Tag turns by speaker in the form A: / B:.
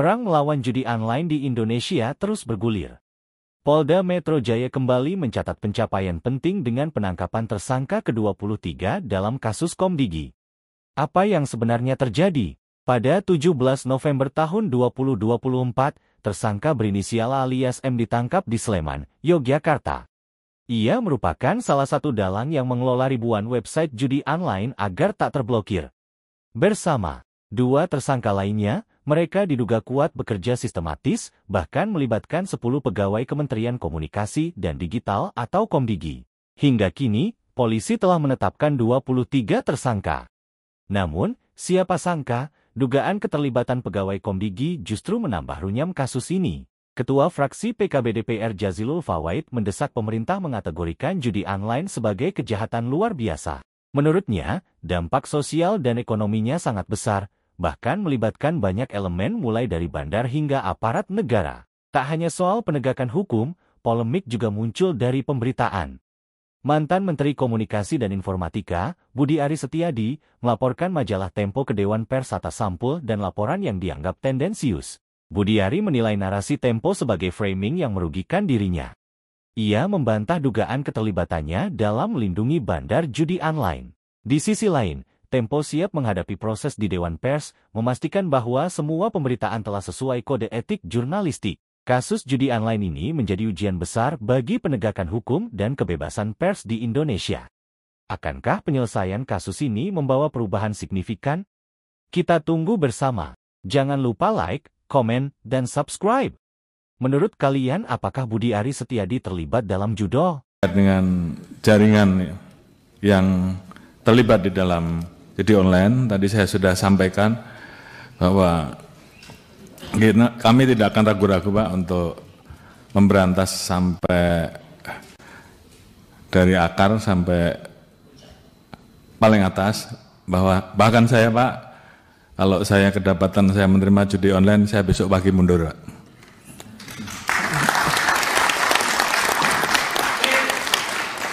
A: Perang melawan judi online di Indonesia terus bergulir. Polda Metro Jaya kembali mencatat pencapaian penting dengan penangkapan tersangka ke-23 dalam kasus Komdigi. Apa yang sebenarnya terjadi? Pada 17 November tahun 2024, tersangka berinisial alias M ditangkap di Sleman, Yogyakarta. Ia merupakan salah satu dalang yang mengelola ribuan website judi online agar tak terblokir. Bersama dua tersangka lainnya, mereka diduga kuat bekerja sistematis, bahkan melibatkan 10 pegawai Kementerian Komunikasi dan Digital atau Komdigi. Hingga kini, polisi telah menetapkan 23 tersangka. Namun, siapa sangka, dugaan keterlibatan pegawai Komdigi justru menambah runyam kasus ini. Ketua fraksi PKB DPR Jazilul Fawait mendesak pemerintah mengategorikan judi online sebagai kejahatan luar biasa. Menurutnya, dampak sosial dan ekonominya sangat besar, bahkan melibatkan banyak elemen mulai dari bandar hingga aparat negara. Tak hanya soal penegakan hukum, polemik juga muncul dari pemberitaan. Mantan Menteri Komunikasi dan Informatika, Budi Aris Setiadi, melaporkan majalah Tempo ke Dewan Pers atas sampul dan laporan yang dianggap tendensius. Budi Ari menilai narasi Tempo sebagai framing yang merugikan dirinya. Ia membantah dugaan keterlibatannya dalam melindungi bandar judi online. Di sisi lain, Tempo siap menghadapi proses di Dewan Pers, memastikan bahwa semua pemberitaan telah sesuai kode etik jurnalistik. Kasus judi online ini menjadi ujian besar bagi penegakan hukum dan kebebasan pers di Indonesia. Akankah penyelesaian kasus ini membawa perubahan signifikan? Kita tunggu bersama. Jangan lupa like, komen, dan subscribe. Menurut kalian, apakah Budi Aris Setiadi terlibat dalam judol?
B: Dengan jaringan yang terlibat di dalam judi online, tadi saya sudah sampaikan bahwa kami tidak akan ragu-ragu Pak untuk memberantas sampai dari akar sampai paling atas, bahwa bahkan saya Pak, kalau saya kedapatan saya menerima judi online, saya besok pagi mundur Pak.